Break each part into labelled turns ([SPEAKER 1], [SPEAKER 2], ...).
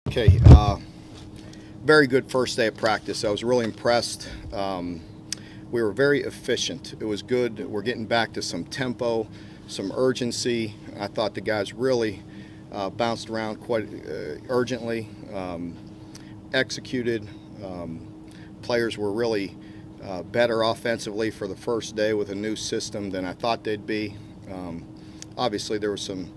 [SPEAKER 1] Okay, very good first day of practice. I was really impressed. We were very efficient. It was good. We're getting back to some tempo, some urgency. I thought the guys really bounced around quite urgently, executed. Players were really better offensively for the first day with a new system than I thought they'd be. Obviously, there were some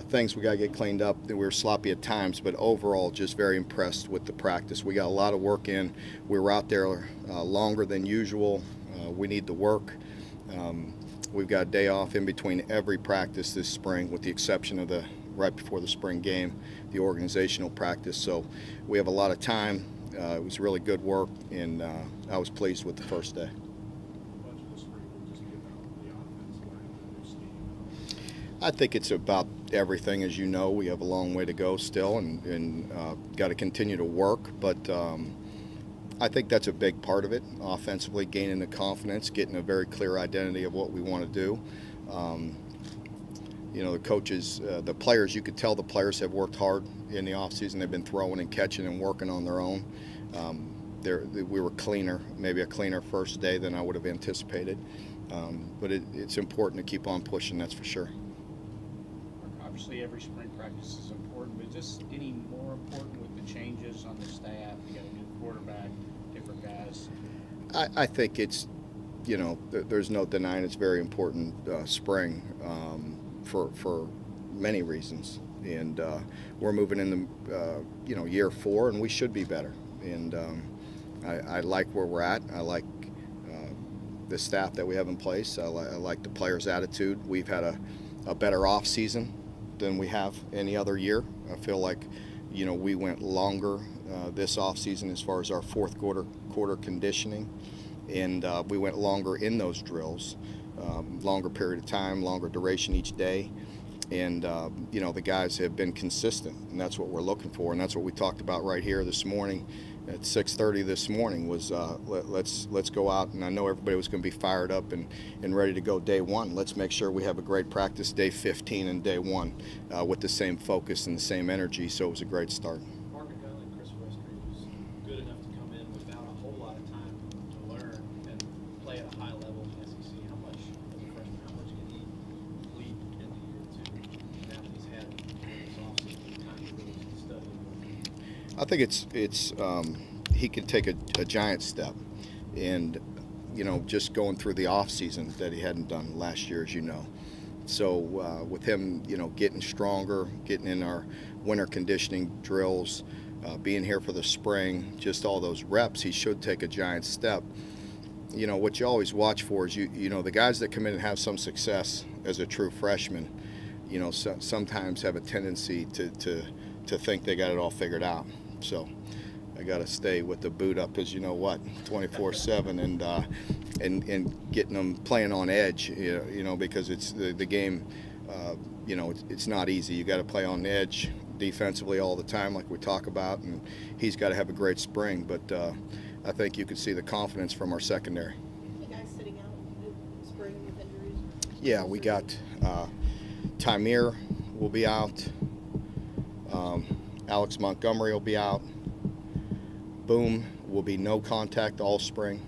[SPEAKER 1] things we got to get cleaned up. We were sloppy at times, but overall, just very impressed with the practice. We got a lot of work in. We were out there longer than usual. We need the work. We've got a day off in between every practice this spring, with the exception of the right before the spring game, the organizational practice. So we have a lot of time. It was really good work, and I was pleased with the first day. I think it's about everything. As you know, we have a long way to go still, and got to continue to work. But I think that's a big part of it. Offensively, gaining the confidence, getting a very clear identity of what we want to do. You know, the coaches, the players, you could tell the players have worked hard in the offseason. They've been throwing and catching and working on their own. We were cleaner, maybe a cleaner first day than I would have anticipated. But it's important to keep on pushing, that's for sure.
[SPEAKER 2] Obviously, every spring practice is important, but is this any more important with the changes on the staff? You got a new quarterback, different guys.
[SPEAKER 1] I think it's, you know, there's no denying it's very important spring for many reasons, and we're moving in the you know, year 4, and we should be better. And I like where we're at. I like the staff that we have in place. I like the players' attitude. We've had a better off season than we have any other year. I feel like, you know, we went longer this off season as far as our fourth quarter conditioning, and we went longer in those drills, longer period of time, longer duration each day. And you know, the guys have been consistent, and that's what we're looking for, and that's what we talked about right here this morning at 6:30 this morning was let's go out, and I know everybody was going to be fired up and ready to go day 1. Let's make sure we have a great practice day 15 and day 1 with the same focus and the same energy, so it was a great start.
[SPEAKER 3] Good enough to come in without a whole lot of time to learn and play at a high level in the SEC. How much, as a freshman, how much can he lead into year 2 now that he's had this offseason time to really study?
[SPEAKER 1] I think it's he can take a giant step, and you know, just going through the off season that he hadn't done last year, as you know. So with him, you know, getting stronger, getting in our winter conditioning drills, being here for the spring, just all those reps, he should take a giant step. You know, what you always watch for is you know, the guys that come in and have some success as a true freshman, you know, sometimes have a tendency to think they got it all figured out. So I got to stay with the boot up, as you know what, 24/7, and getting them playing on edge, you know, because it's the game. You know, it's not easy. You got to play on edge defensively all the time, like we talk about, and he's got to have a great spring. But I think you can see the confidence from our secondary.
[SPEAKER 4] You guys sitting out in spring with injuries?
[SPEAKER 1] Yeah, we got Tymir will be out. Alex Montgomery will be out. Boom will be no contact all spring.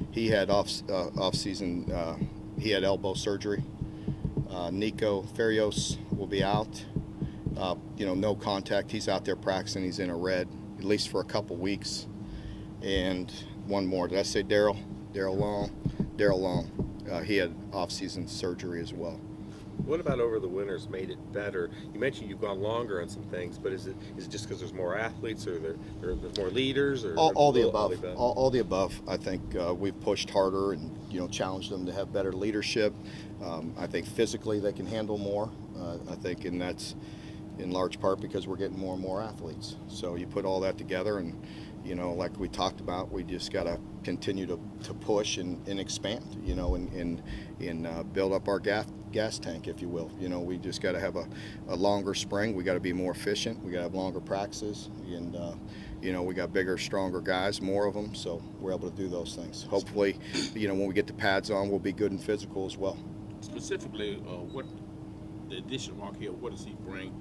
[SPEAKER 1] He had off season. He had elbow surgery. Nico Ferios will be out. You know, no contact. He's out there practicing. He's in a red, at least for a couple weeks. And one more. Did I say Daryl? Daryl Long. Daryl Long. He had off-season surgery as well.
[SPEAKER 5] What about over the winters made it better? You mentioned you've gone longer on some things, but is it just because there's more athletes, or there's more leaders, or
[SPEAKER 1] all the above? All the above. I think we've pushed harder and, you know, challenged them to have better leadership. I think physically they can handle more. I think, and that's in large part because we're getting more and more athletes. So you put all that together, and, you know, like we talked about, we just got to continue to push and expand, you know, and build up our gas tank, if you will. You know, we just got to have a longer spring. We got to be more efficient. We got to have longer practices, and you know, we got bigger, stronger guys, more of them, so we're able to do those things. Hopefully, you know, when we get the pads on, we'll be good and physical as well.
[SPEAKER 6] Specifically, what the addition of Mark Hill, what does he bring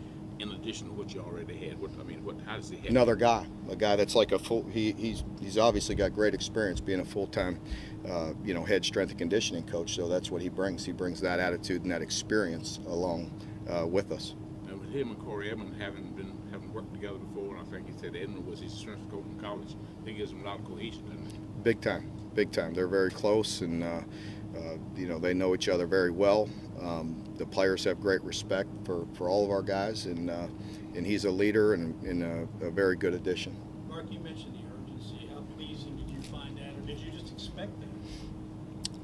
[SPEAKER 6] in addition to what you already had? How does he have?
[SPEAKER 1] Another guy, a guy that's like a full. He's obviously got great experience being a full-time, head strength and conditioning coach. So that's what he brings. He brings that attitude and that experience along with us.
[SPEAKER 6] And with him and Corey Edmond having worked together before, and I think he said Edmond was his strength coach in college, it gives him a lot of cohesion, doesn't it?
[SPEAKER 1] Big time, big time. They're very close, and they know each other very well. The players have great respect for all of our guys, and he's a leader and a very good addition.
[SPEAKER 7] Mark, you mentioned the urgency. How pleasing did you find that, or did you just expect that?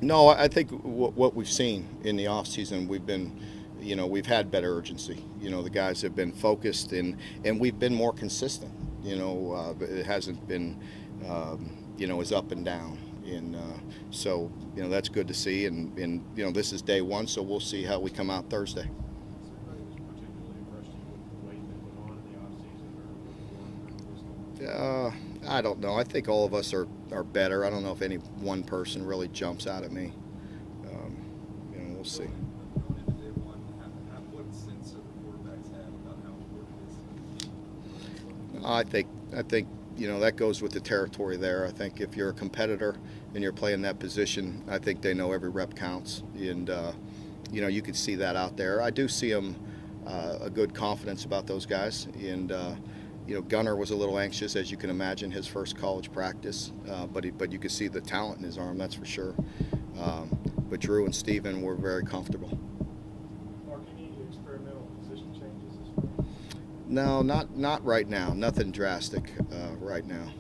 [SPEAKER 1] No, I think what we've seen in the offseason, we've had better urgency. The guys have been focused, and we've been more consistent. It hasn't been, as up and down. And so, that's good to see. And this is day one, so we'll see how we come out Thursday.
[SPEAKER 3] Is there anybody who's particularly impressed you with the weight they put on in the offseason, or
[SPEAKER 1] I don't know. I think all of us are better. I don't know if any one person really jumps out at me. We'll see.
[SPEAKER 8] Going into day one, what sense of the quarterbacks have about how important it is?
[SPEAKER 1] I think that goes with the territory there. I think if you're a competitor and you're playing that position, I think they know every rep counts, and you could see that out there. I do see them a good confidence about those guys, and Gunnar was a little anxious, as you can imagine, his first college practice, but you could see the talent in his arm, that's for sure. But Drew and Steven were very comfortable.
[SPEAKER 3] Mark, you need experimental position changes this spring?
[SPEAKER 1] No, not right now. Nothing drastic right now.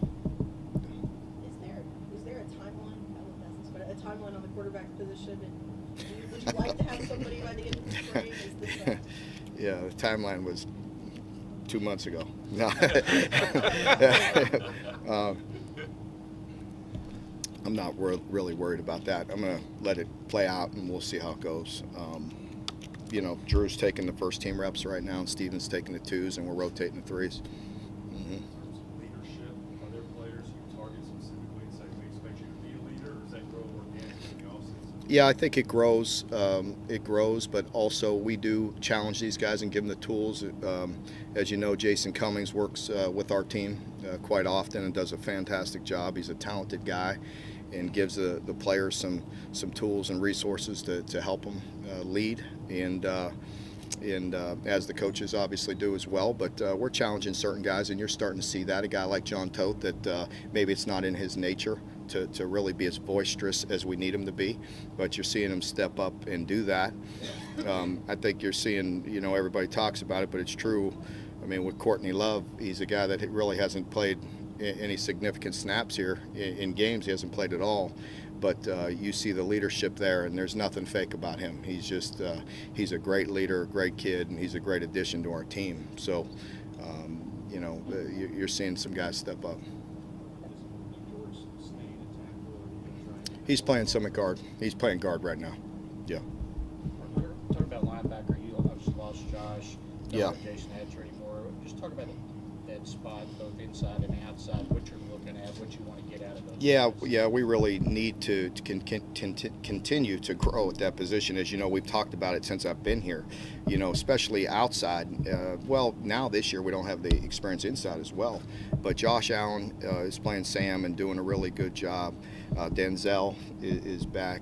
[SPEAKER 4] Is there a timeline? I won't ask this, but a timeline on the quarterback position? And would you like to have somebody by the end of the spring? Is this
[SPEAKER 1] Yeah, the timeline was 2 months ago. No. I'm not really worried about that. I'm going to let it play out, and we'll see how it goes. Drew's taking the first team reps right now, and Steven's taking the twos, and we're rotating the threes.
[SPEAKER 8] In terms of leadership, are there players you target specifically and say, we expect you to be a leader, or does that grow organically in the offseason?
[SPEAKER 1] Yeah, I think it grows. But also we do challenge these guys and give them the tools. As you know, Jason Cummings works with our team quite often and does a fantastic job. He's a talented guy and gives the players some tools and resources to help them lead, and as the coaches obviously do as well. But we're challenging certain guys, and you're starting to see that. A guy like John Toth, that maybe it's not in his nature to really be as boisterous as we need him to be, but you're seeing him step up and do that. I think you're seeing, everybody talks about it, but it's true. I mean, with Courtney Love, he's a guy that really hasn't played any significant snaps here in games. He hasn't played at all, but you see the leadership there, and there's nothing fake about him. He's just he's a great leader, a great kid, and he's a great addition to our team. So you're seeing some guys step up. He's playing some at guard. He's playing guard right now. Yeah.
[SPEAKER 2] Talk about linebacker. You obviously lost Josh. Don't
[SPEAKER 1] Yeah.
[SPEAKER 2] have Jason Hatcher anymore. Just talk about that spot, both inside and outside. What you're looking at, what you want to get out of those.
[SPEAKER 1] Yeah. We really need to continue to grow at that position. As you know, we've talked about it since I've been here. Especially outside. Now this year we don't have the experience inside as well. But Josh Allen is playing Sam and doing a really good job. Denzel is back.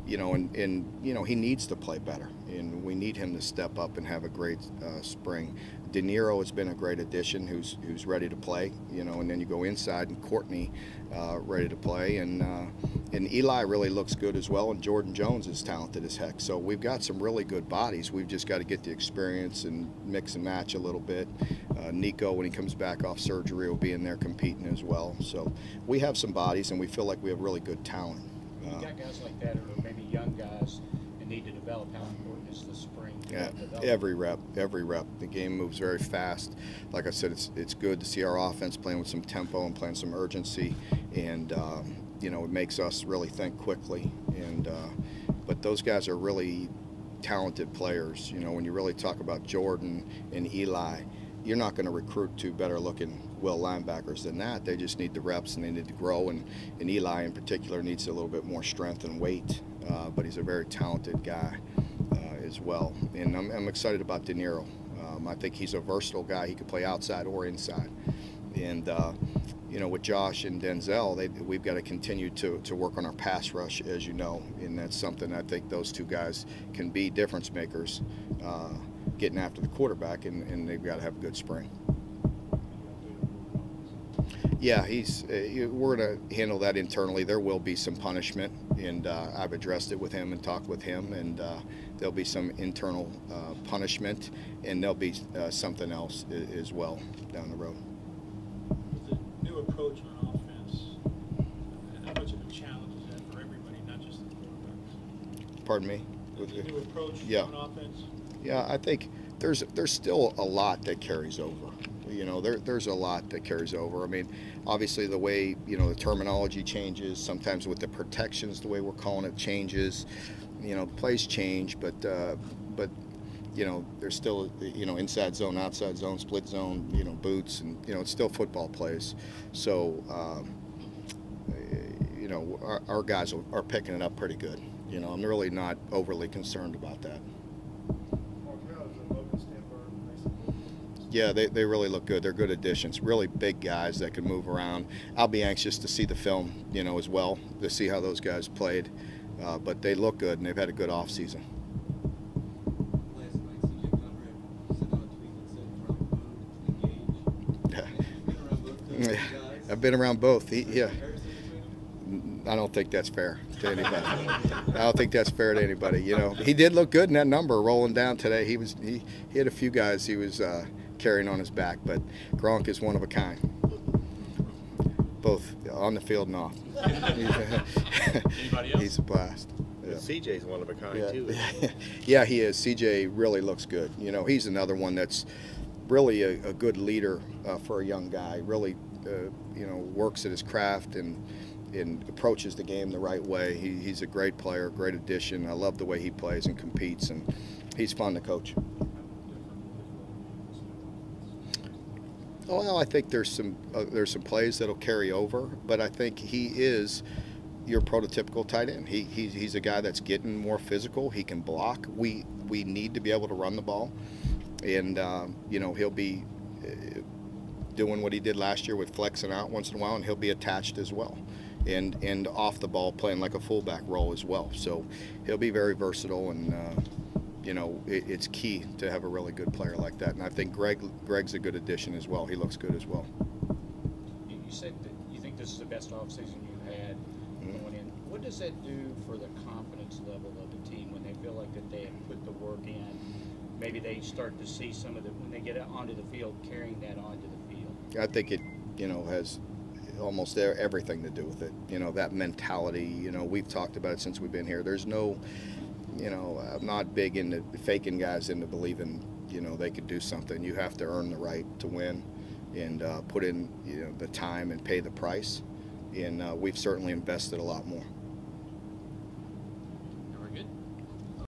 [SPEAKER 1] He needs to play better, and we need him to step up and have a great spring. De Niro has been a great addition, who's ready to play, and then you go inside, and Courtney ready to play, and Eli really looks good as well, and Jordan Jones is talented as heck. So we've got some really good bodies. We've just got to get the experience and mix and match a little bit. Nico, when he comes back off surgery, will be in there competing as well. So we have some bodies, and we feel like we have really good talent.
[SPEAKER 2] You got guys like that, or maybe young guys, and need to develop. How important is the spring?
[SPEAKER 1] Yeah, every rep. The game moves very fast. Like I said, it's good to see our offense playing with some tempo and playing some urgency, and it makes us really think quickly. And but those guys are really talented players. When you really talk about Jordan and Eli, you're not going to recruit two better-looking will linebackers than that. They just need the reps, and they need to grow. And Eli in particular needs a little bit more strength and weight, but he's a very talented guy as well. And I'm excited about De Niro. I think he's a versatile guy. He could play outside or inside. And, you know, with Josh and Denzel, we've got to continue to work on our pass rush, as you know, and that's something I think those two guys can be difference makers, getting after the quarterback, and they've got to have a good spring. Yeah, we're going to handle that internally. There will be some punishment, and I've addressed it with him and talked with him, and there'll be some internal punishment, and there'll be something else as well down the road.
[SPEAKER 7] With the new approach on offense, how much of a challenge is that for everybody, not just the quarterbacks?
[SPEAKER 1] Pardon me?
[SPEAKER 7] With the new approach
[SPEAKER 1] Yeah.
[SPEAKER 7] on offense?
[SPEAKER 1] Yeah, I think there's still a lot that carries over. You know, there's a lot that carries over. I mean, obviously the way, you know, the terminology changes, sometimes with the protections, the way we're calling it changes. You know, plays change, but you know, there's still, you know, inside zone, outside zone, split zone, you know, boots, and, you know, it's still football plays. So, you know, our guys are picking it up pretty good. You know, I'm really not overly concerned about that. Yeah, they really look good. They're good additions. Really big guys that can move around. I'll be anxious to see the film, you know, as well, to see how those guys played. But they look good, and they've had a good off season.
[SPEAKER 9] Last night, CJ Conrad sent out a tweet that said from engage. Guys.
[SPEAKER 1] I've been around both. Yeah. I don't think that's fair to anybody. I don't think that's fair to anybody. You know, he did look good in that number rolling down today. He had a few guys he was carrying on his back, but Gronk is one of a kind, both on the field and off.
[SPEAKER 8] Anybody else?
[SPEAKER 1] He's a blast. Yeah.
[SPEAKER 5] CJ's one of a kind
[SPEAKER 1] Yeah.
[SPEAKER 5] too.
[SPEAKER 1] Yeah, he is. CJ really looks good. You know, he's another one that's really a good leader for a young guy. Really, you know, works at his craft and approaches the game the right way. He's a great player, great addition. I love the way he plays and competes, and he's fun to coach. Well, I think there's some plays that'll carry over, but I think he is your prototypical tight end. He's a guy that's getting more physical. He can block. We need to be able to run the ball, and you know, he'll be doing what he did last year with flexing out once in a while, and he'll be attached as well, and off the ball playing like a fullback role as well. So he'll be very versatile, and you know, it's key to have a really good player like that. And I think Greg's a good addition as well. He looks good as well.
[SPEAKER 2] You said that you think this is the best offseason you've had going in. What does that do for the confidence level of the team when they feel like that they have put the work in? Maybe they start to see some of the, when they get onto the field, carrying that onto the field.
[SPEAKER 1] I think it, you know, has almost everything to do with it. You know, that mentality. You know, we've talked about it since we've been here. There's no, you know, I'm not big into faking guys into believing, you know, they could do something. You have to earn the right to win, and put in, you know, the time and pay the price. And we've certainly invested a lot more.